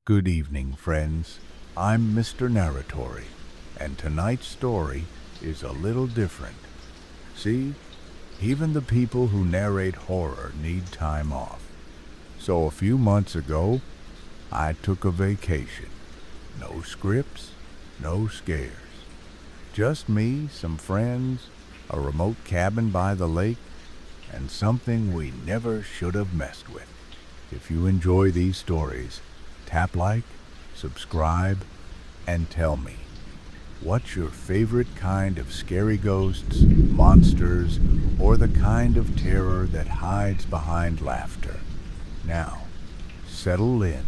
Good evening, friends. I'm Mr. Narratory, and tonight's story is a little different. See, even the people who narrate horror need time off. So a few months ago, I took a vacation. No scripts, no scares. Just me, some friends, a remote cabin by the lake, and something we never should have messed with. If you enjoy these stories, tap like, subscribe, and tell me, what's your favorite kind of scary ghosts, monsters, or the kind of terror that hides behind laughter? Now, settle in,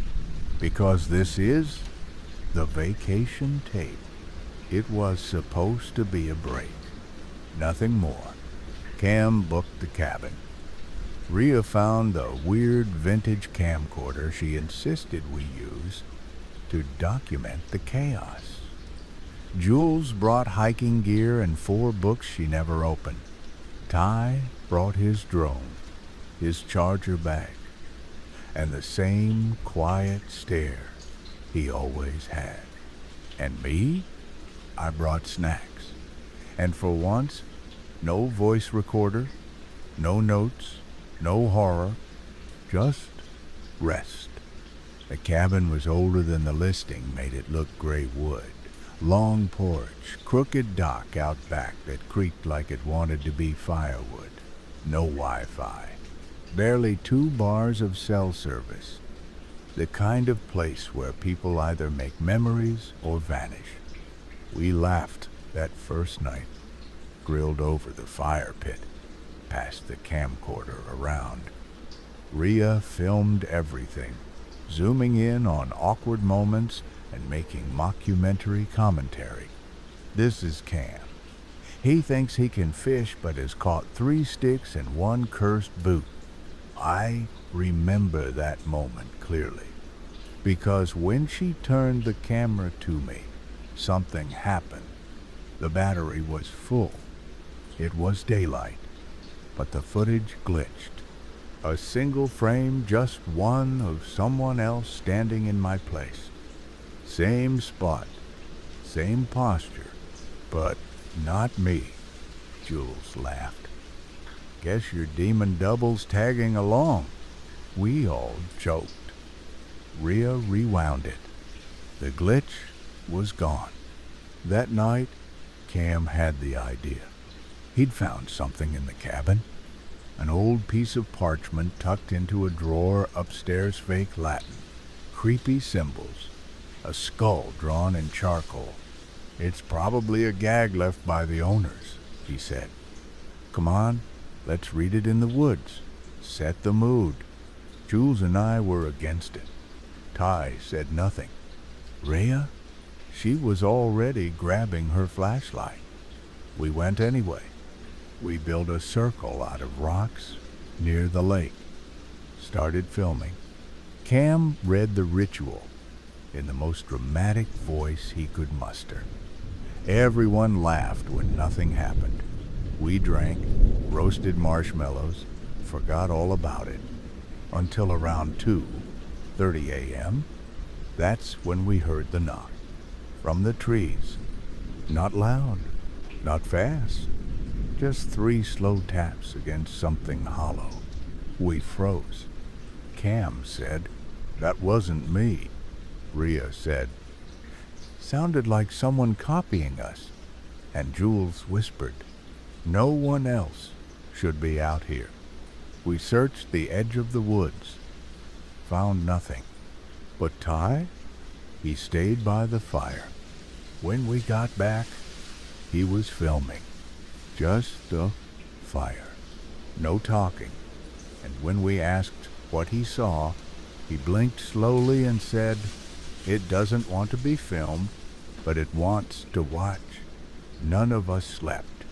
because this is the vacation tape. It was supposed to be a break, nothing more. Cam booked the cabin. Rhea found the weird vintage camcorder she insisted we use to document the chaos. Jules brought hiking gear and 4 books she never opened. Ty brought his drone, his charger bag, and the same quiet stare he always had. And me? I brought snacks. And for once, no voice recorder, no notes, no horror, just rest. The cabin was older than the listing made it look gray wood. Long porch, crooked dock out back that creaked like it wanted to be firewood. No Wi-Fi. Barely 2 bars of cell service. The kind of place where people either make memories or vanish. We laughed that first night, grilled over the fire pit, passed the camcorder around. Rhea filmed everything, zooming in on awkward moments and making mockumentary commentary. This is Cam. He thinks he can fish but has caught 3 sticks and 1 cursed boot. I remember that moment clearly, because when she turned the camera to me, something happened. The battery was full. It was daylight, but the footage glitched. A single frame, just one of someone else standing in my place. Same spot, same posture, but not me. Jules laughed. Guess your demon double's tagging along. We all joked. Rhea rewound it. The glitch was gone. That night, Cam had the idea. He'd found something in the cabin. An old piece of parchment tucked into a drawer upstairs, fake Latin. Creepy symbols. A skull drawn in charcoal. It's probably a gag left by the owners, he said. Come on, let's read it in the woods. Set the mood. Jules and I were against it. Ty said nothing. Rhea? She was already grabbing her flashlight. We went anyway. We built a circle out of rocks near the lake. Started filming. Cam read the ritual in the most dramatic voice he could muster. Everyone laughed when nothing happened. We drank, roasted marshmallows, forgot all about it. Until around 2:30 a.m., that's when we heard the knock. From the trees. Not loud, not fast. Just 3 slow taps against something hollow. We froze. Cam said, "That wasn't me." Rhea said, "Sounded like someone copying us." And Jules whispered, "No one else should be out here." We searched the edge of the woods. Found nothing. But Ty? He stayed by the fire. When we got back, he was filming. Just a fire. No talking. And when we asked what he saw, he blinked slowly and said, "It doesn't want to be filmed, but it wants to watch." None of us slept.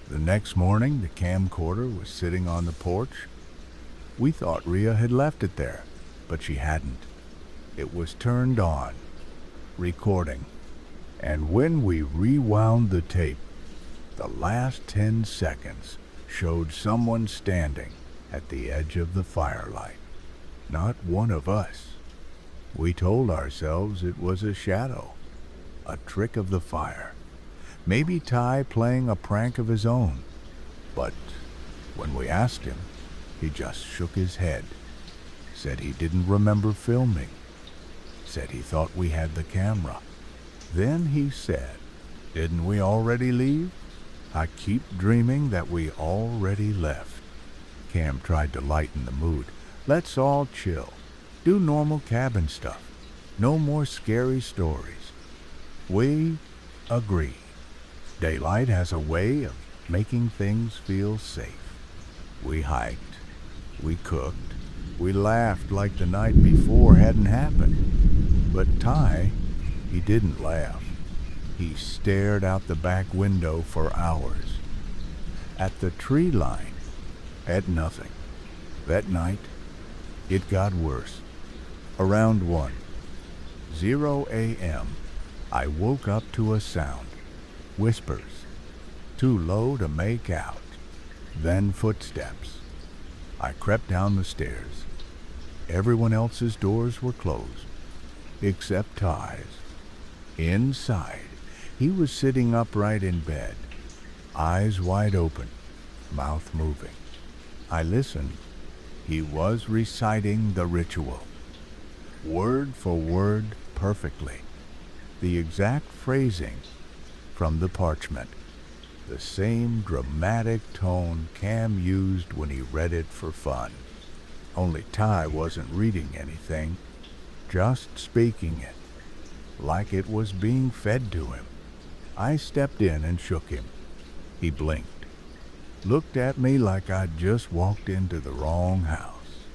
The next morning, the camcorder was sitting on the porch. We thought Rhea had left it there, but she hadn't. It was turned on, recording. And when we rewound the tape, the last 10 seconds showed someone standing at the edge of the firelight. Not one of us. We told ourselves it was a shadow, a trick of the fire, maybe Ty playing a prank of his own. But when we asked him, he just shook his head, said he didn't remember filming, said he thought we had the camera. Then he said, "Didn't we already leave? I keep dreaming that we already left." Cam tried to lighten the mood. "Let's all chill. Do normal cabin stuff. No more scary stories." We agree. Daylight has a way of making things feel safe. We hiked. We cooked. We laughed like the night before hadn't happened. But Ty, he didn't laugh. He stared out the back window for hours. At the tree line. At nothing. That night, it got worse. Around 1:00 a.m., I woke up to a sound. Whispers. Too low to make out. Then footsteps. I crept down the stairs. Everyone else's doors were closed, except Ty's. Inside, he was sitting upright in bed, eyes wide open, mouth moving. I listened. He was reciting the ritual, word for word, perfectly. The exact phrasing from the parchment. The same dramatic tone Cam used when he read it for fun. Only Ty wasn't reading anything, just speaking it, like it was being fed to him. I stepped in and shook him. He blinked, looked at me like I'd just walked into the wrong house.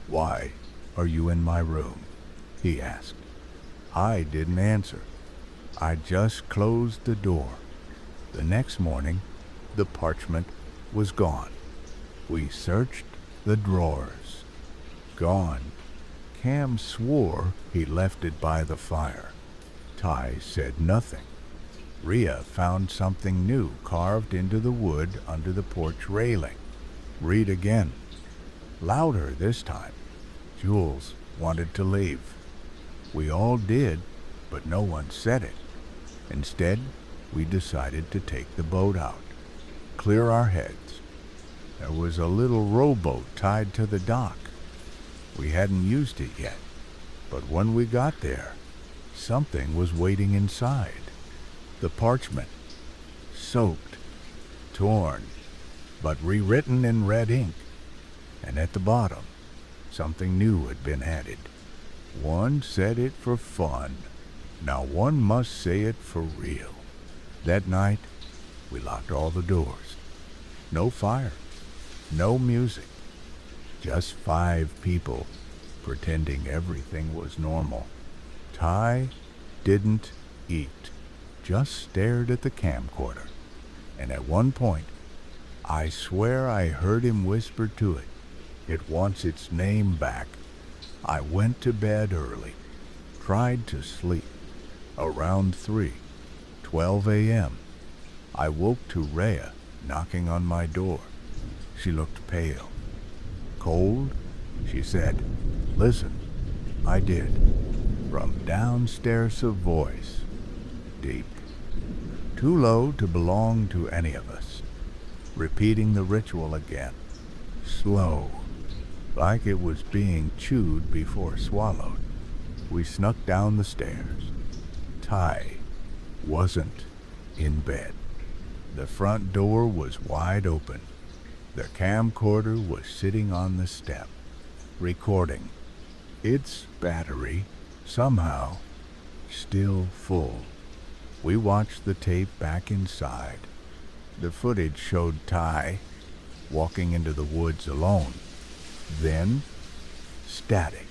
"Why are you in my room?" he asked. I didn't answer. I just closed the door. The next morning, the parchment was gone. We searched the drawers. Gone. Cam swore he left it by the fire. Ty said nothing. Rhea found something new carved into the wood under the porch railing. Read again. Louder this time. Jules wanted to leave. We all did, but no one said it. Instead, we decided to take the boat out, clear our heads. There was a little rowboat tied to the dock. We hadn't used it yet, but when we got there, something was waiting inside. The parchment, soaked, torn, but rewritten in red ink, and at the bottom, something new had been added. One said it for fun. Now one must say it for real. That night, we locked all the doors. No fire, no music, just 5 people pretending everything was normal. Ty didn't eat, just stared at the camcorder. And at one point, I swear I heard him whisper to it, "It wants its name back." I went to bed early, tried to sleep. Around 3:12 a.m., I woke to Rhea knocking on my door. She looked pale. "Cold?" she said. "Listen." I did. From downstairs a voice, deep, too low to belong to any of us, repeating the ritual again, slow, like it was being chewed before swallowed. We snuck down the stairs. Ty wasn't in bed. The front door was wide open. The camcorder was sitting on the step, recording. Its battery, somehow, still full. We watched the tape back inside. The footage showed Ty walking into the woods alone. Then, static.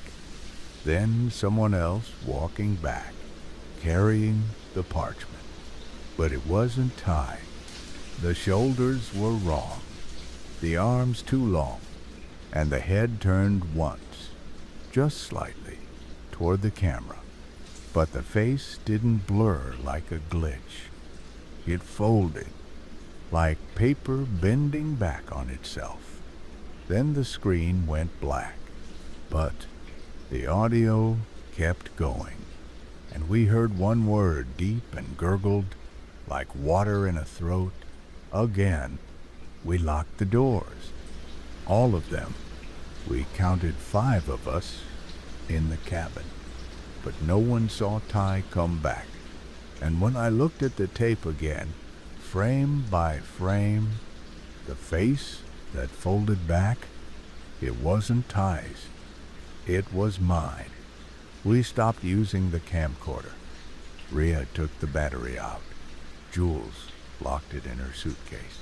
Then someone else walking back, carrying the parchment. But it wasn't Ty. The shoulders were wrong, the arms too long, and the head turned once, just slightly, toward the camera. But the face didn't blur like a glitch. It folded, like paper bending back on itself. Then the screen went black, but the audio kept going, and we heard one word deep and gurgled like water in a throat. Again, we locked the doors. All of them. We counted 5 of us in the cabin, but no one saw Ty come back. And when I looked at the tape again, frame by frame, the face that folded back, it wasn't Ty's. It was mine. We stopped using the camcorder. Rhea took the battery out. Jules locked it in her suitcase.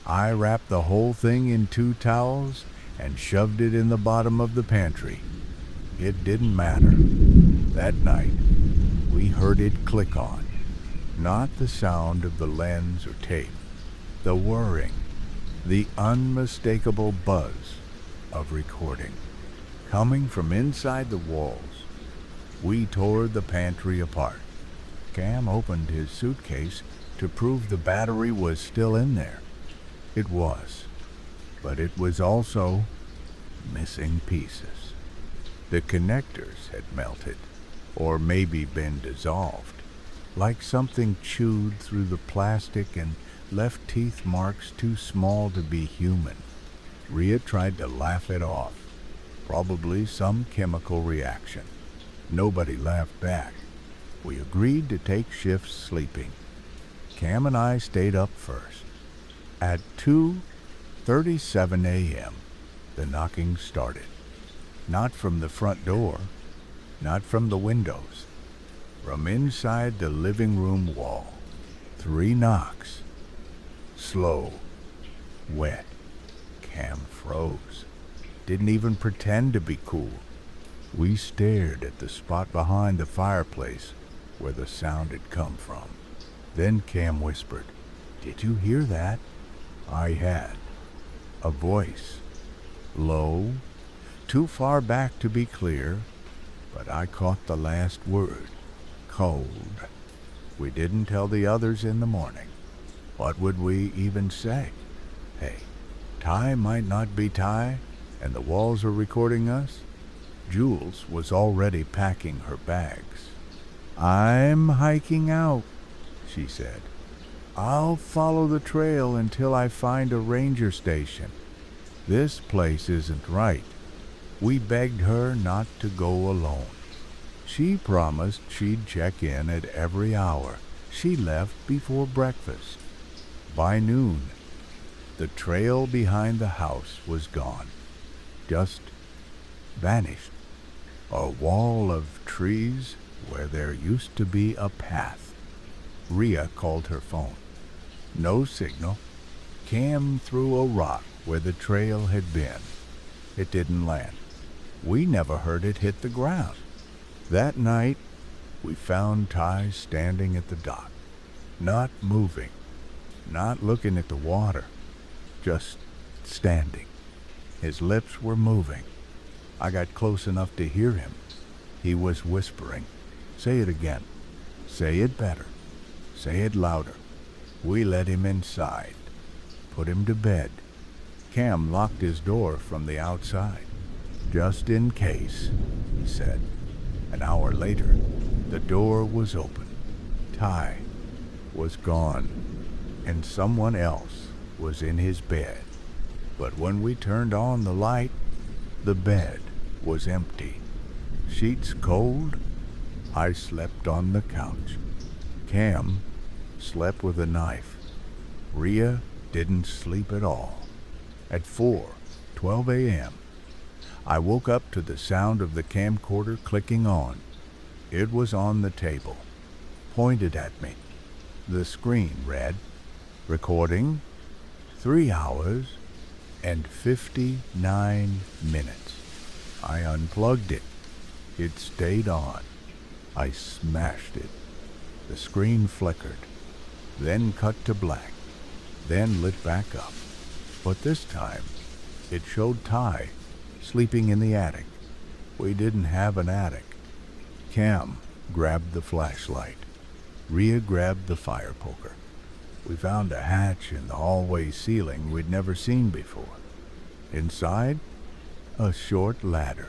I wrapped the whole thing in 2 towels and shoved it in the bottom of the pantry. It didn't matter. That night, we heard it click on. Not the sound of the lens or tape, the whirring, the unmistakable buzz of recording. Coming from inside the walls, we tore the pantry apart. Cam opened his suitcase to prove the battery was still in there. It was, but it was also missing pieces. The connectors had melted, or maybe been dissolved, like something chewed through the plastic and left teeth marks too small to be human. Rhea tried to laugh it off. Probably some chemical reaction. Nobody laughed back. We agreed to take shifts sleeping. Cam and I stayed up first. At 2:37 a.m., the knocking started. Not from the front door, not from the windows, from inside the living room wall. 3 knocks. Slow, wet. Cam froze. Didn't even pretend to be cool. We stared at the spot behind the fireplace where the sound had come from. Then Cam whispered, "Did you hear that?" I had. A voice. Low, too far back to be clear, but I caught the last word. Cold. We didn't tell the others in the morning. What would we even say? Hey, Ty might not be Ty, and the walls are recording us. Jules was already packing her bags. "I'm hiking out," she said. "I'll follow the trail until I find a ranger station. This place isn't right." We begged her not to go alone. She promised she'd check in at every hour. She left before breakfast. By noon, the trail behind the house was gone. Just vanished. A wall of trees where there used to be a path. Rhea called her phone. No signal. Cam threw a rock where the trail had been. It didn't land. We never heard it hit the ground. That night, we found Ty standing at the dock, not moving, not looking at the water, just standing. His lips were moving. I got close enough to hear him. He was whispering. "Say it again. Say it better. Say it louder." We let him inside, put him to bed. Cam locked his door from the outside. "Just in case," he said. An hour later, the door was open. Ty was gone, and someone else was in his bed. But when we turned on the light, the bed was empty. Sheets cold, I slept on the couch. Cam slept with a knife. Rhea didn't sleep at all. At 4:12 a.m., I woke up to the sound of the camcorder clicking on. It was on the table, pointed at me. The screen read, "Recording 3 hours and 59 minutes. I unplugged it. It stayed on. I smashed it. The screen flickered, then cut to black, then lit back up. But this time, it showed Ty sleeping in the attic. We didn't have an attic. Cam grabbed the flashlight. Rhea grabbed the fire poker. We found a hatch in the hallway ceiling we'd never seen before. Inside, a short ladder.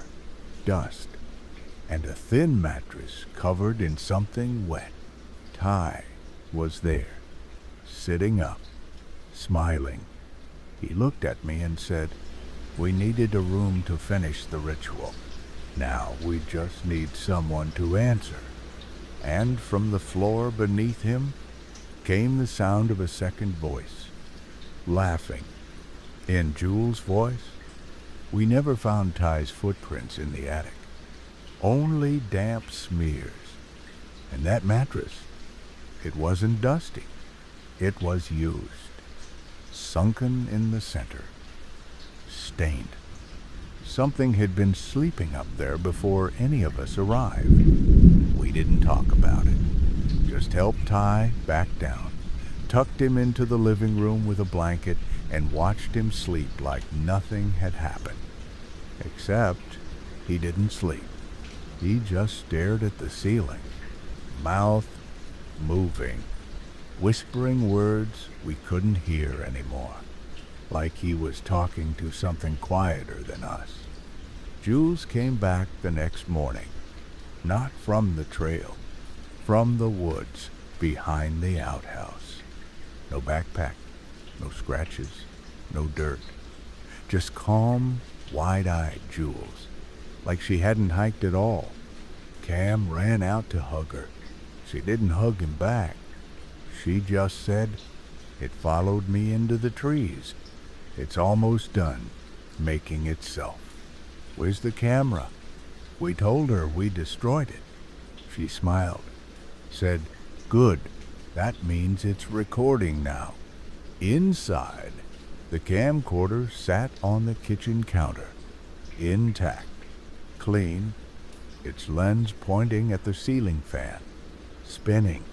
Dust. and a thin mattress covered in something wet. Ty was there, sitting up, smiling. He looked at me and said, "We needed a room to finish the ritual. Now we just need someone to answer." And from the floor beneath him came the sound of a second voice, laughing. In Jules' voice, we never found Ty's footprints in the attic. Only damp smears. And that mattress, it wasn't dusty. It was used. Sunken in the center. Stained. Something had been sleeping up there before any of us arrived. We didn't talk about it. Just helped Ty back down, tucked him into the living room with a blanket, and watched him sleep like nothing had happened. Except he didn't sleep. He just stared at the ceiling, mouth moving, whispering words we couldn't hear anymore, like he was talking to something quieter than us. Jules came back the next morning, not from the trail, from the woods behind the outhouse. No backpack, no scratches, no dirt, just calm, wide-eyed Jules, like she hadn't hiked at all. Cam ran out to hug her. She didn't hug him back. She just said, "It followed me into the trees. It's almost done making itself. Where's the camera?" We told her we destroyed it. She smiled, said, "Good, that means it's recording now." Inside, the camcorder sat on the kitchen counter, intact, clean, its lens pointing at the ceiling fan, spinning,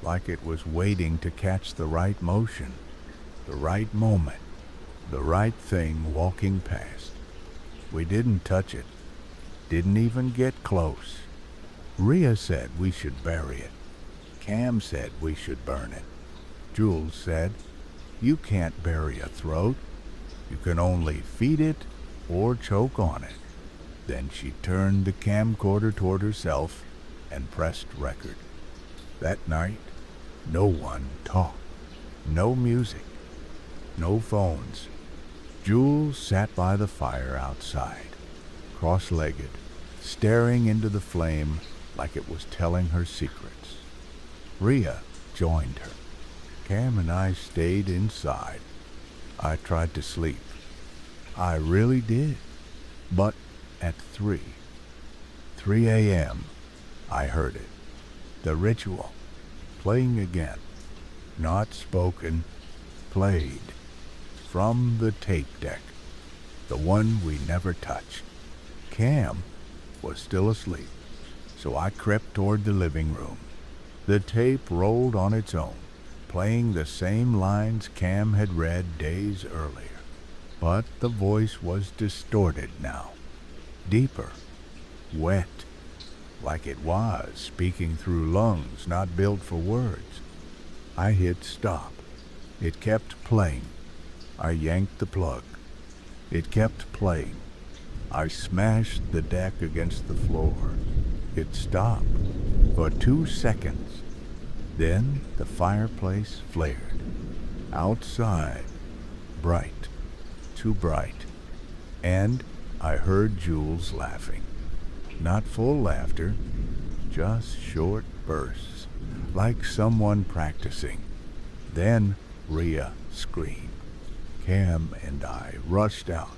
like it was waiting to catch the right motion, the right moment, the right thing walking past. We didn't touch it, didn't even get close. Rhea said we should bury it. Cam said we should burn it. Jules said, "You can't bury a throat. You can only feed it or choke on it." Then she turned the camcorder toward herself and pressed record. That night, no one talked. No music. No phones. Jules sat by the fire outside, cross-legged, staring into the flame like it was telling her secrets. Rhea joined her. Cam and I stayed inside. I tried to sleep. I really did. But at 3 a.m., I heard it. The ritual, playing again. Not spoken, played. From the tape deck, the one we never touched. Cam was still asleep, so I crept toward the living room. The tape rolled on its own, playing the same lines Cam had read days earlier. But the voice was distorted now, deeper, wet, like it was speaking through lungs not built for words. I hit stop. It kept playing. I yanked the plug. It kept playing. I smashed the deck against the floor. It stopped for 2 seconds. Then the fireplace flared. Outside, bright, too bright. And I heard Jules laughing. Not full laughter, just short bursts, like someone practicing. Then Rhea screamed. Cam and I rushed out.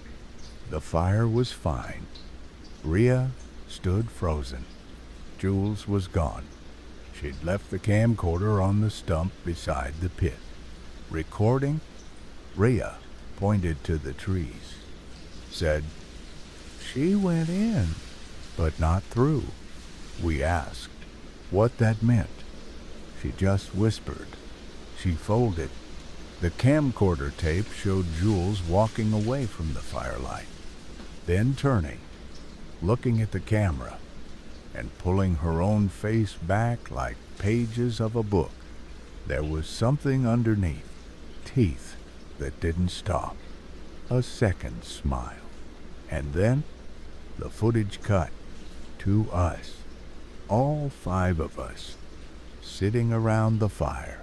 The fire was fine. Rhea stood frozen. Jules was gone. She'd left the camcorder on the stump beside the pit. Recording, Rhea pointed to the trees. Said, "She went in, but not through." We asked what that meant. She just whispered. She folded. The camcorder tape showed Jules walking away from the firelight, then turning, looking at the camera, and pulling her own face back like pages of a book. There was something underneath, teeth that didn't stop, a second smile. And then the footage cut to us, all 5 of us, sitting around the fire,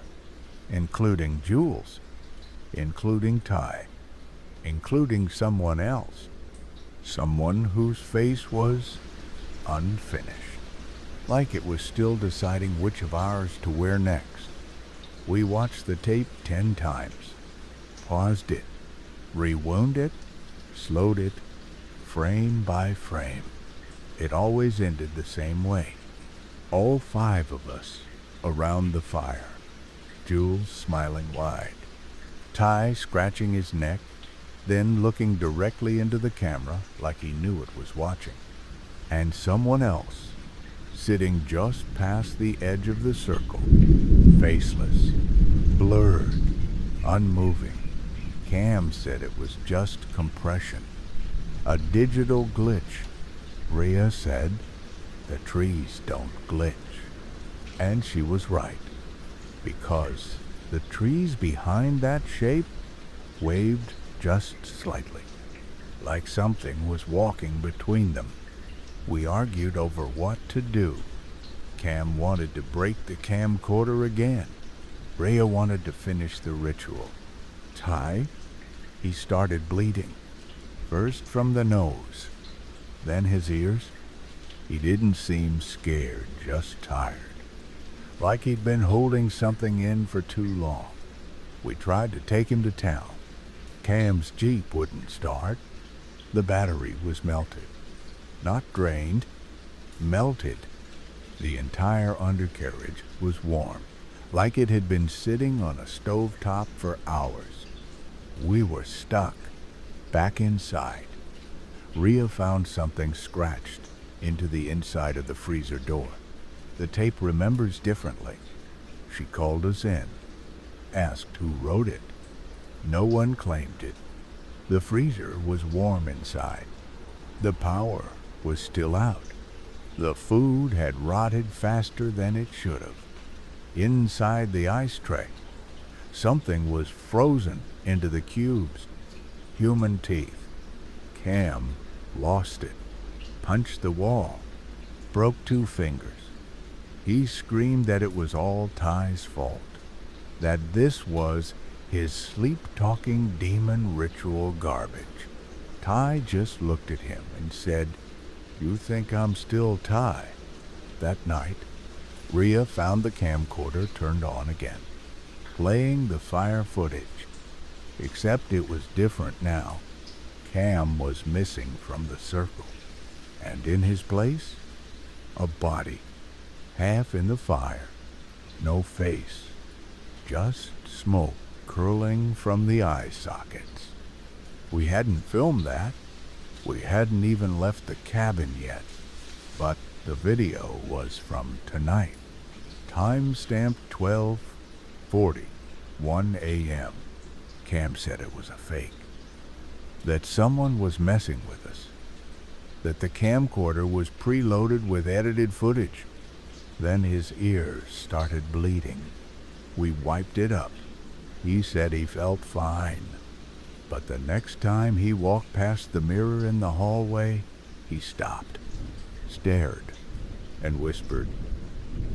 including Jules, including Ty, including someone else, someone whose face was unfinished, like it was still deciding which of ours to wear next. We watched the tape 10 times, paused it, rewound it, slowed it, frame by frame. It always ended the same way. All 5 of us around the fire, Jules smiling wide, Ty scratching his neck, then looking directly into the camera like he knew it was watching, and someone else sitting just past the edge of the circle, faceless, blurred, unmoving. Cam said it was just compression, a digital glitch. Rhea said the trees don't glitch. And she was right, because the trees behind that shape waved just slightly, like something was walking between them. We argued over what to do. Cam wanted to break the camcorder again. Rhea wanted to finish the ritual. Ty, he started bleeding, first from the nose, then his ears. He didn't seem scared, just tired, like he'd been holding something in for too long. We tried to take him to town. Cam's Jeep wouldn't start. The battery was melted. Not drained, melted. The entire undercarriage was warm, like it had been sitting on a stovetop for hours. We were stuck, back inside. Rhea found something scratched into the inside of the freezer door. The tape remembers differently. She called us in, asked who wrote it. No one claimed it. The freezer was warm inside. The power was still out. The food had rotted faster than it should have. Inside the ice tray, something was frozen into the cubes. Human teeth. Cam lost it, punched the wall, broke 2 fingers. He screamed that it was all Ty's fault, that this was his sleep-talking demon ritual garbage. Ty just looked at him and said, "You think I'm still Ty?" That night, Rhea found the camcorder turned on again, playing the fire footage, except it was different now. Cam was missing from the circle, and in his place, a body, half in the fire, no face, just smoke curling from the eye sockets. We hadn't filmed that. We hadn't even left the cabin yet, but the video was from tonight. Timestamp 12:40, 1 a.m. Cam said it was a fake, that someone was messing with us, that the camcorder was preloaded with edited footage. Then his ears started bleeding. We wiped it up. He said he felt fine, but the next time he walked past the mirror in the hallway, he stopped, stared, and whispered,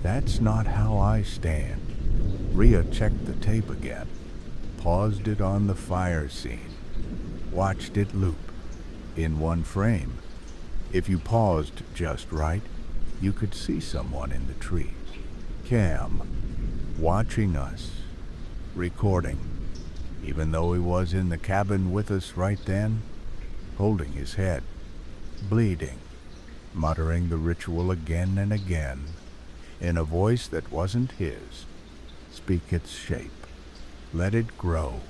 "That's not how I stand." Rhea checked the tape again, paused it on the fire scene, watched it loop in one frame. If you paused just right, you could see someone in the trees. Cam, watching us, recording, even though he was in the cabin with us right then, holding his head, bleeding, muttering the ritual again and again, in a voice that wasn't his. Speak its shape. Let it grow.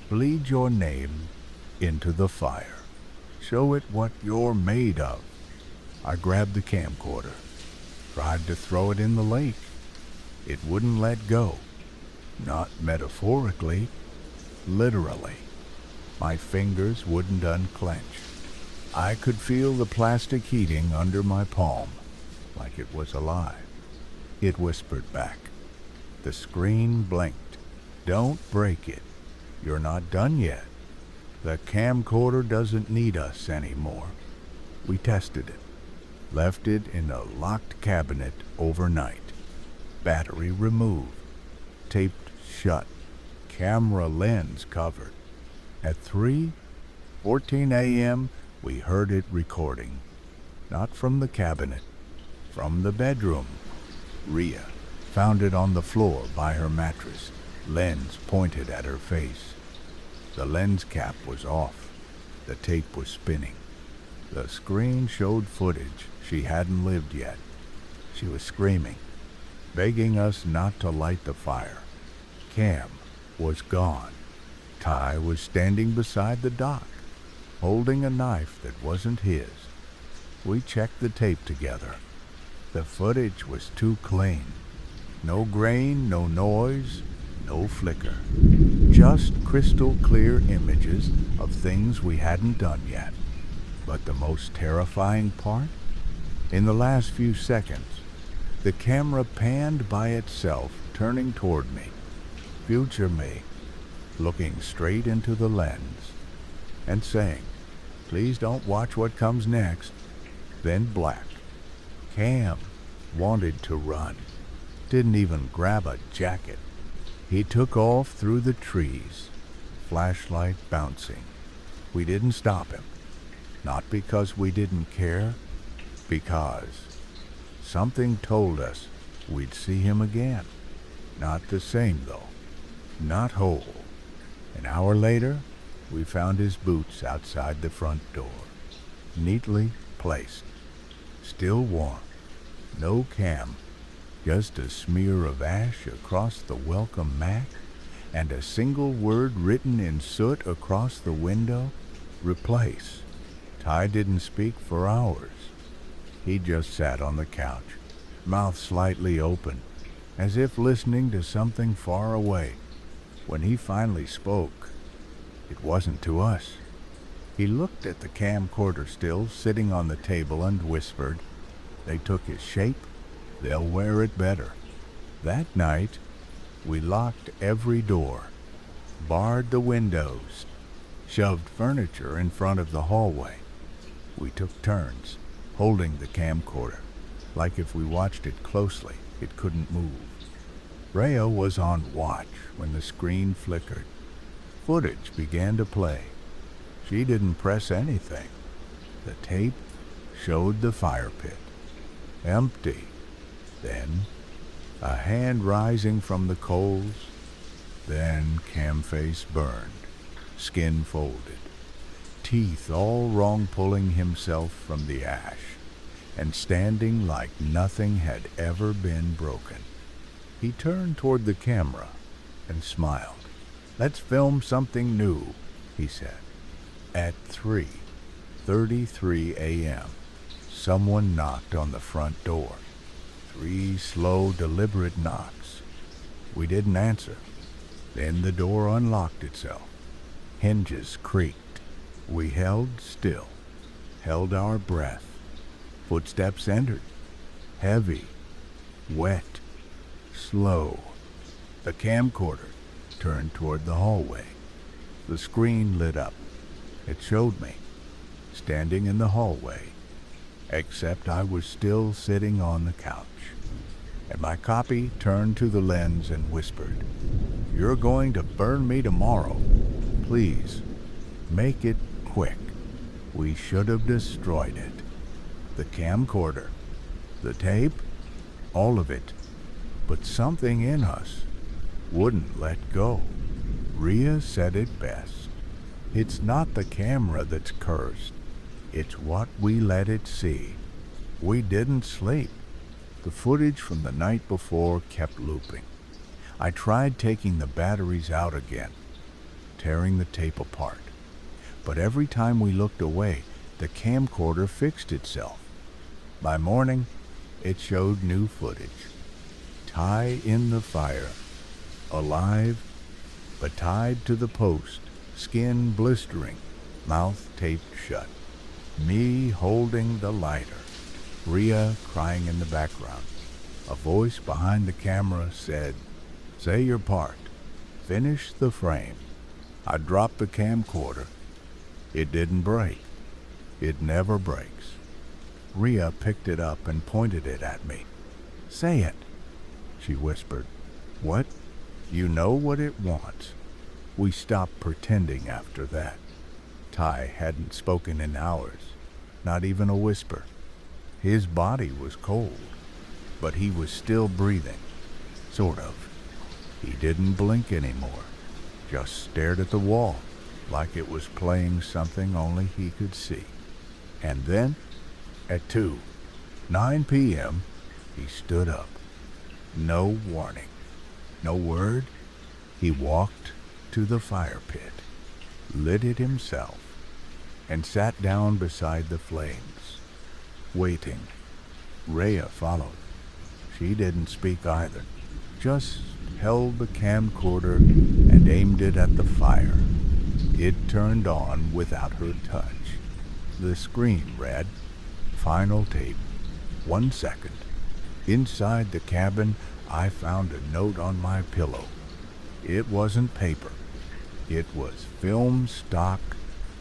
Bleed your name into the fire. Show it what you're made of. I grabbed the camcorder, tried to throw it in the lake. It wouldn't let go. Not metaphorically, literally. My fingers wouldn't unclench. I could feel the plastic heating under my palm, like it was alive. It whispered back. The screen blinked. "Don't break it. You're not done yet. The camcorder doesn't need us anymore. We tested it. Left it in a locked cabinet overnight. Battery removed. Taped shut. Camera lens covered. At 3:14 a.m., we heard it recording. Not from the cabinet, from the bedroom. Rhea found it on the floor by her mattress, lens pointed at her face. The lens cap was off. The tape was spinning. The screen showed footage she hadn't lived yet. She was screaming, begging us not to light the fire. Cam was gone. Ty was standing beside the dock, holding a knife that wasn't his. We checked the tape together. The footage was too clean. No grain, no noise, no flicker. Just crystal clear images of things we hadn't done yet. But the most terrifying part? In the last few seconds, the camera panned by itself, turning toward me. Future me, looking straight into the lens, and saying, "Please don't watch what comes next." Then black. Cam wanted to run. Didn't even grab a jacket. He took off through the trees, flashlight bouncing. We didn't stop him. Not because we didn't care, because something told us we'd see him again. Not the same, though. Not whole. An hour later, we found his boots outside the front door, neatly placed, still warm. No Cam, just a smear of ash across the welcome mat, and a single word written in soot across the window, "Replace." Ty didn't speak for hours. He just sat on the couch, mouth slightly open, as if listening to something far away. When he finally spoke, it wasn't to us. He looked at the camcorder still sitting on the table and whispered, "They took his shape. They'll wear it better." That night, we locked every door, barred the windows, shoved furniture in front of the hallway. We took turns, holding the camcorder, like if we watched it closely, it couldn't move. Rhea was on watch when the screen flickered. Footage began to play. She didn't press anything. The tape showed the fire pit, empty. Then a hand rising from the coals. Then Cam face burned, skin folded, teeth all wrong, pulling himself from the ash and standing like nothing had ever been broken. He turned toward the camera and smiled. "Let's film something new," he said. At 3:33 a.m., someone knocked on the front door. 3 slow, deliberate knocks. We didn't answer. Then the door unlocked itself. Hinges creaked. We held still, held our breath. Footsteps entered. Heavy, wet, slow. The camcorder turned toward the hallway. The screen lit up. It showed me, standing in the hallway, except I was still sitting on the couch. And my copy turned to the lens and whispered, "You're going to burn me tomorrow. Please, make it quick." We should have destroyed it. The camcorder, the tape, all of it. But something in us wouldn't let go. Rhea said it best. It's not the camera that's cursed. It's what we let it see. We didn't sleep. The footage from the night before kept looping. I tried taking the batteries out again, tearing the tape apart. But every time we looked away, the camcorder fixed itself. By morning, it showed new footage. Ty in the fire, alive, but tied to the post, skin blistering, mouth taped shut. Me holding the lighter, Rhea crying in the background. A voice behind the camera said, "Say your part. Finish the frame." I dropped the camcorder. It didn't break. It never breaks. Rhea picked it up and pointed it at me. "Say it," she whispered. "What? You know what it wants." We stopped pretending after that. Ty hadn't spoken in hours, not even a whisper. His body was cold, but he was still breathing, sort of. He didn't blink anymore, just stared at the wall like it was playing something only he could see. And then, at 2:09 p.m., he stood up. No warning, no word. He walked to the fire pit, lit it himself, and sat down beside the flames, waiting. Rhea followed. She didn't speak either, just held the camcorder and aimed it at the fire. It turned on without her touch. The screen read, "Final tape, 1 second." Inside the cabin, I found a note on my pillow. It wasn't paper. It was film stock,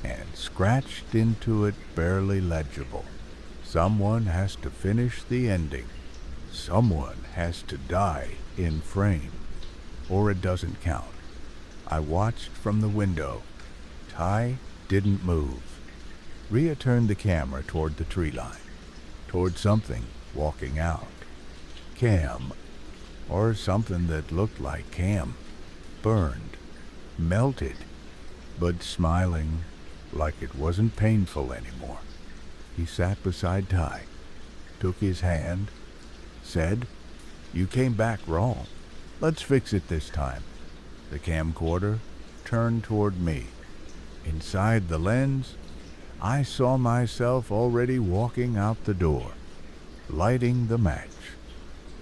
and scratched into it barely legible. Someone has to finish the ending. Someone has to die in frame, or it doesn't count. I watched from the window. Ty didn't move. Rhea turned the camera toward the tree line, toward something walking out. Cam, or something that looked like Cam, burned, melted, but smiling like it wasn't painful anymore. He sat beside Ty, took his hand, said, "You came back wrong. Let's fix it this time." The camcorder turned toward me. Inside the lens, I saw myself already walking out the door, lighting the match,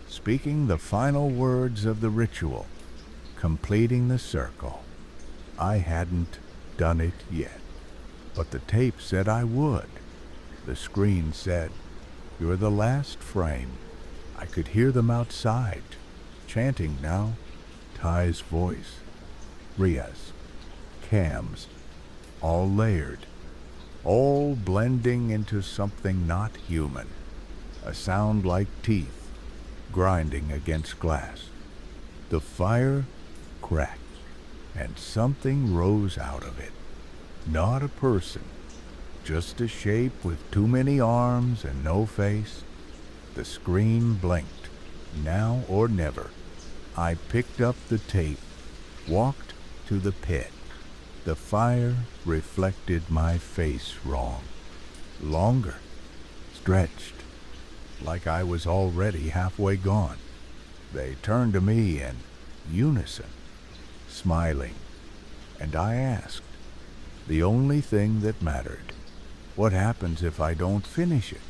speaking the final words of the ritual, completing the circle. I hadn't done it yet, but the tape said I would. The screen said, "You're the last frame." I could hear them outside, chanting now. Ty's voice, Rhea's, Cam's, all layered, all blending into something not human. A sound like teeth grinding against glass. The fire cracked, and something rose out of it. Not a person, just a shape with too many arms and no face. The screen blinked. Now or never. I picked up the tape, walked to the pit. The fire reflected my face wrong. Longer, stretched, like I was already halfway gone. They turned to me in unison, smiling, and I asked, the only thing that mattered, what happens if I don't finish it?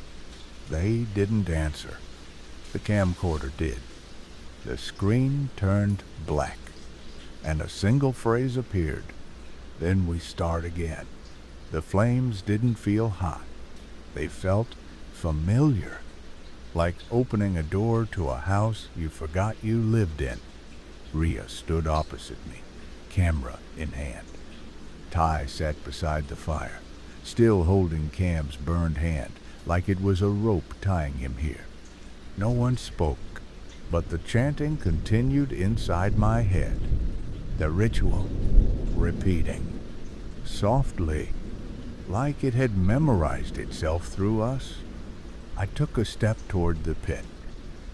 They didn't answer. The camcorder did. The screen turned black, and a single phrase appeared. Then we start again. The flames didn't feel hot. They felt familiar, like opening a door to a house you forgot you lived in. Rhea stood opposite me, camera in hand. Ty sat beside the fire, still holding Cam's burned hand, like it was a rope tying him here. No one spoke, but the chanting continued inside my head. The ritual repeating, softly, like it had memorized itself through us. I took a step toward the pit.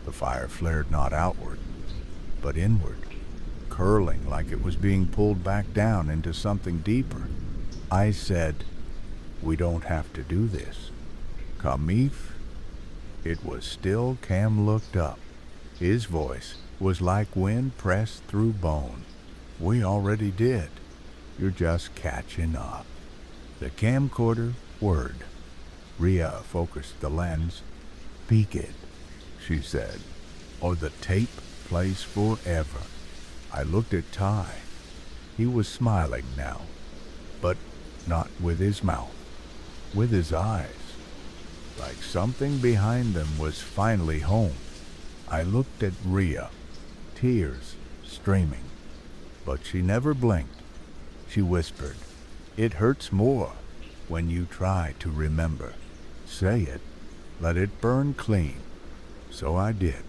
The fire flared not outward, but inward, curling like it was being pulled back down into something deeper. I said, "We don't have to do this. Kamif." It was still. Cam looked up. His voice was like wind pressed through bone. "We already did. You're just catching up." The camcorder whirred. Rhea focused the lens. "Peek it," she said, "or the tape plays forever." I looked at Ty. He was smiling now, but not with his mouth, with his eyes, like something behind them was finally home. I looked at Rhea, tears streaming, but she never blinked. She whispered, "It hurts more when you try to remember. Say it, Let it burn clean. So I did.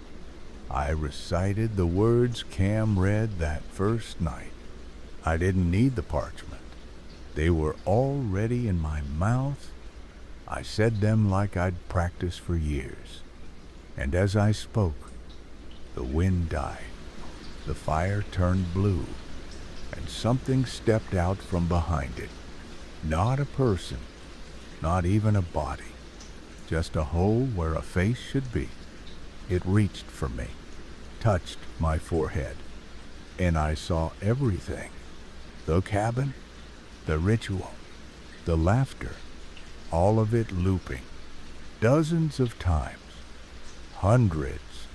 I recited the words Cam read that first night. I didn't need the parchment. They were already in my mouth. I said them like I'd practiced for years. And as I spoke, the wind died. The fire turned blue, and something stepped out from behind it. Not a person, not even a body, just a hole where a face should be. It reached for me, touched my forehead, and I saw everything. The cabin, the ritual, the laughter, all of it looping, dozens of times, hundreds,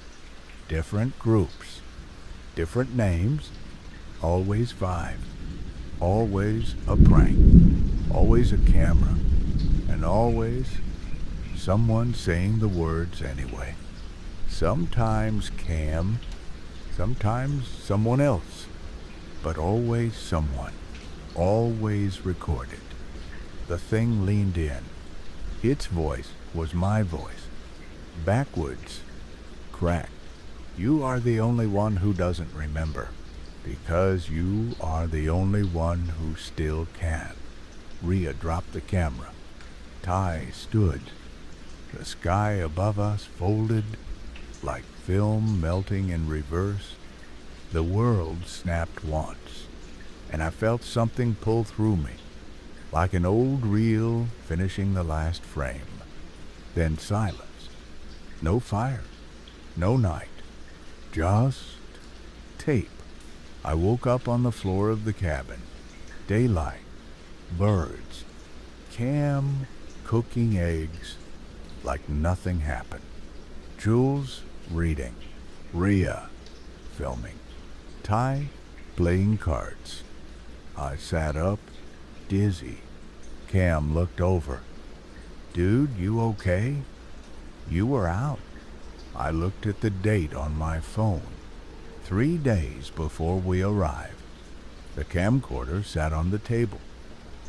different groups, different names, always 5, always a prank, always a camera, and always someone saying the words anyway. Sometimes Cam, sometimes someone else, but always someone, always recorded. The thing leaned in. Its voice was my voice, backwards, cracked. You are the only one who doesn't remember, because you are the only one who still can. Rhea dropped the camera. Ty stood. The sky above us folded like film melting in reverse. The world snapped once, and I felt something pull through me, like an old reel finishing the last frame. Then silence. No fire. No night. Just tape. I woke up on the floor of the cabin. Daylight. Birds. Cam cooking eggs like nothing happened. Jules reading. Rhea filming. Ty playing cards. I sat up, dizzy. Cam looked over. Dude, you okay? You were out. I looked at the date on my phone. 3 days before we arrived. The camcorder sat on the table.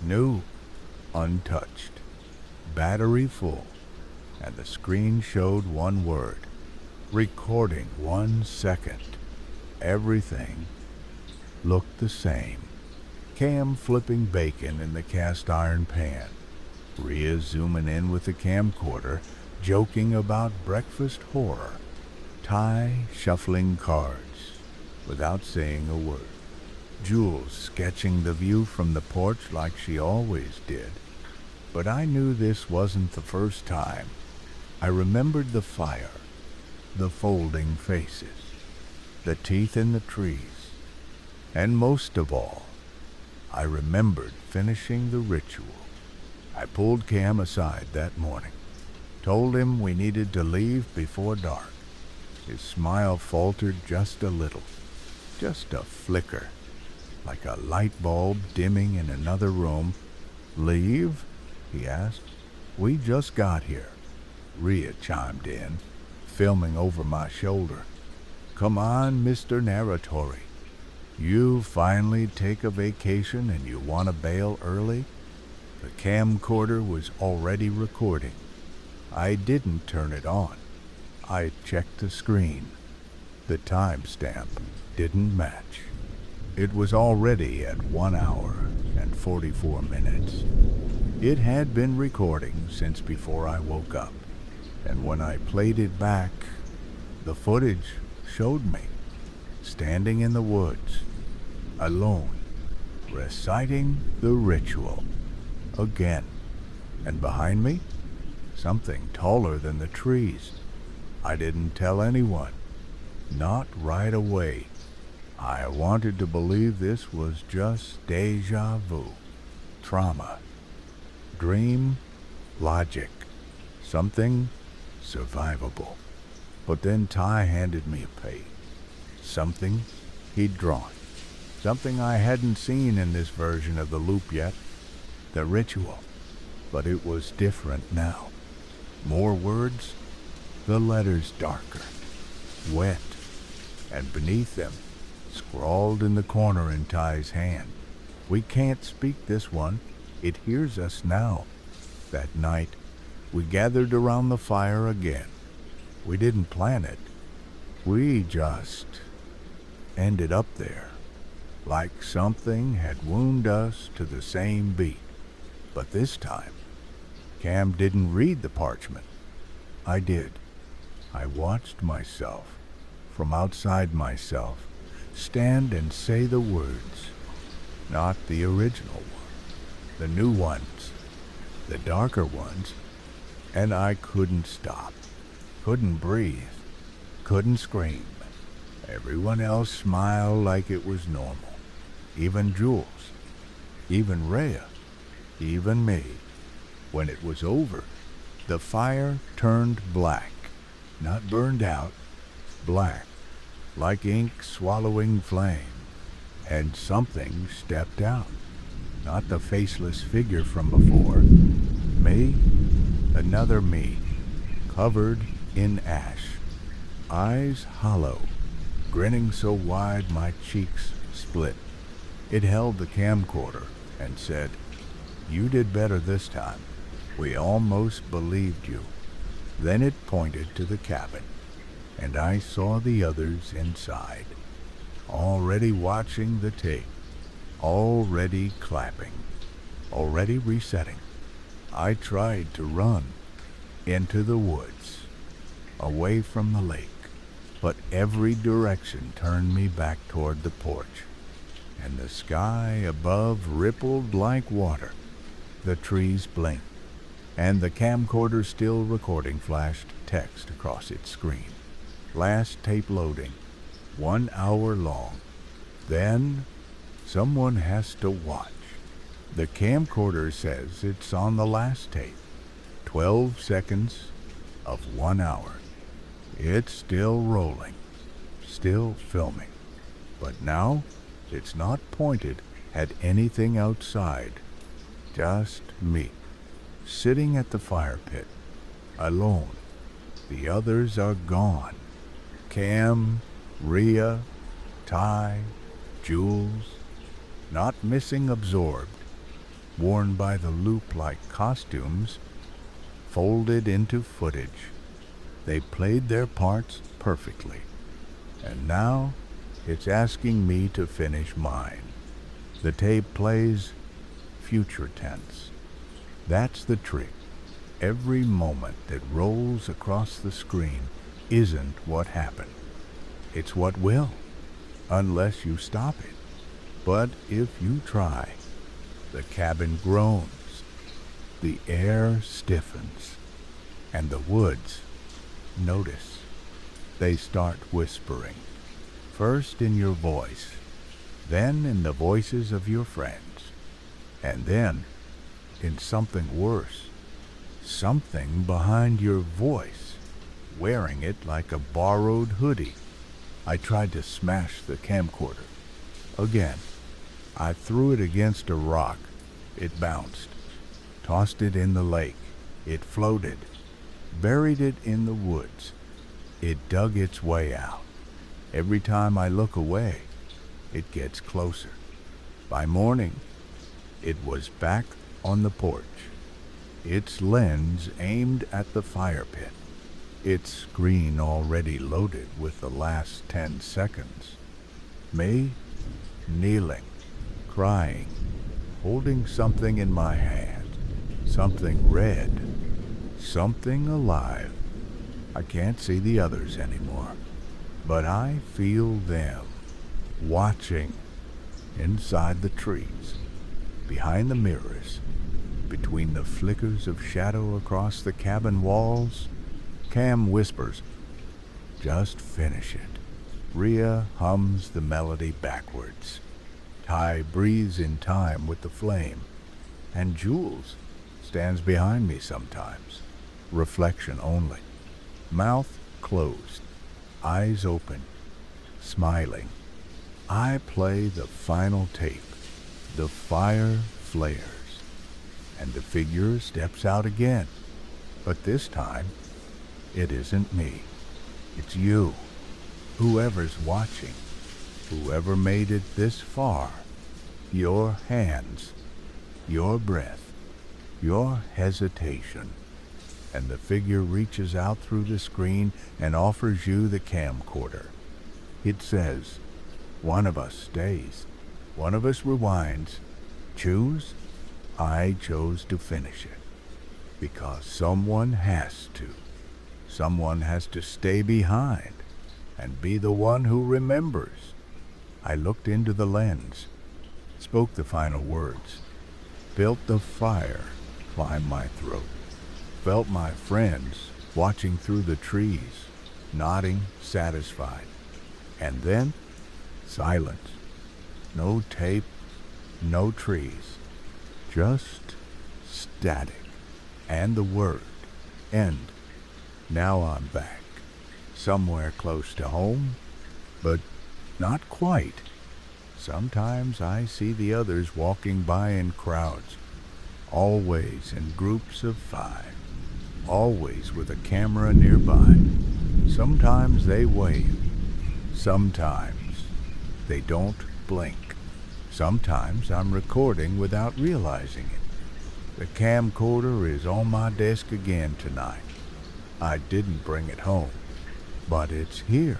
New, untouched, battery full, and the screen showed one word. Recording 1 second. Everything looked the same. Cam flipping bacon in the cast iron pan. Rhea zooming in with the camcorder, joking about breakfast horror. Ty shuffling cards without saying a word. Jules sketching the view from the porch like she always did. But I knew this wasn't the first time. I remembered the fire, the folding faces, the teeth in the trees, and most of all, I remembered finishing the ritual. I pulled Cam aside that morning, told him we needed to leave before dark. His smile faltered just a little, just a flicker, like a light bulb dimming in another room. Leave? He asked. We just got here. Rhea chimed in, filming over my shoulder. Come on, Mr. Narratory. You finally take a vacation and you want to bail early? The camcorder was already recording. I didn't turn it on. I checked the screen. The timestamp didn't match. It was already at 1 hour and 44 minutes. It had been recording since before I woke up, and when I played it back, the footage showed me standing in the woods, alone, reciting the ritual again. And behind me, something taller than the trees. I didn't tell anyone, not right away. I wanted to believe this was just deja vu, trauma, dream, logic, something survivable. But then Ty handed me a page, something he'd drawn, something I hadn't seen in this version of the loop yet, the ritual. But it was different now. More words, the letters darker, wet, and beneath them, scrawled in the corner in Ty's hand. We can't speak this one. It hears us now. That night, We gathered around the fire again. We didn't plan it. We just ended up there, like something had wound us to the same beat. But this time, Cam didn't read the parchment. I did. I watched myself, from outside myself, stand and say the words, not the original one, the new ones, the darker ones, and I couldn't stop, couldn't breathe, couldn't scream. Everyone else smiled like it was normal, even Jules, even Rhea, even me. When it was over, the fire turned black, not burned out, black, like ink swallowing flame, and something stepped out. Not the faceless figure from before. Me, another me, covered in ash, eyes hollow, grinning so wide my cheeks split. It held the camcorder and said, "You did better this time. We almost believed you." Then it pointed to the cabin, and I saw the others inside, already watching the tape, already clapping, already resetting. I tried to run into the woods, away from the lake, but every direction turned me back toward the porch, and the sky above rippled like water. The trees blinked, and the camcorder still recording flashed text across its screen. Last tape loading, 1 hour long. Then someone has to watch. The camcorder says it's on the last tape, 12 seconds of 1 hour. It's still rolling, still filming, but now it's not pointed at anything outside, just me, sitting at the fire pit, alone. The others are gone. Cam, Rhea, Ty, Jules, not missing, absorbed, worn by the loop-like costumes, folded into footage. They played their parts perfectly, and now it's asking me to finish mine. The tape plays future tense. That's the trick. Every moment that rolls across the screen isn't what happened. It's what will, unless you stop it. But if you try, the cabin groans, the air stiffens, and the woods notice. They start whispering, first in your voice, then in the voices of your friends, and then in something worse, something behind your voice, wearing it like a borrowed hoodie. I tried to smash the camcorder. Again, I threw it against a rock. It bounced. Tossed it in the lake. It floated. Buried it in the woods. It dug its way out. Every time I look away, it gets closer. By morning, it was back on the porch, its lens aimed at the fire pit, its screen already loaded with the last 10 seconds. Me, kneeling, crying, holding something in my hand, something red, something alive. I can't see the others anymore, but I feel them, watching, inside the trees, behind the mirrors, between the flickers of shadow across the cabin walls. Cam whispers, "Just finish it." Rhea hums the melody backwards. Ty breathes in time with the flame, and Jules stands behind me sometimes, reflection only, mouth closed, eyes open, smiling. I play the final tape. The fire flares, and the figure steps out again. But this time, it isn't me. It's you. Whoever's watching, whoever made it this far, your hands, your breath, your hesitation, and the figure reaches out through the screen and offers you the camcorder. It says, "One of us stays, one of us rewinds. Choose?" I chose to finish it. Because someone has to. Someone has to stay behind and be the one who remembers. I looked into the lens, spoke the final words, felt the fire climb my throat, felt my friends watching through the trees, nodding satisfied. And then, silence. No tape, no trees, just static. And the word, end. Now I'm back, somewhere close to home, but not quite. Sometimes I see the others walking by in crowds, always in groups of 5, always with a camera nearby. Sometimes they wave, sometimes they don't blink. Sometimes I'm recording without realizing it. The camcorder is on my desk again tonight. I didn't bring it home, but it's here.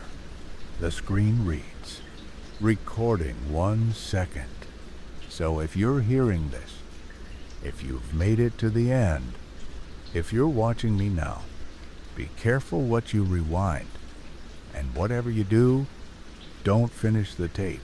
The screen reads, recording 1 second. So if you're hearing this, if you've made it to the end, if you're watching me now, be careful what you rewind. And whatever you do, don't finish the tape.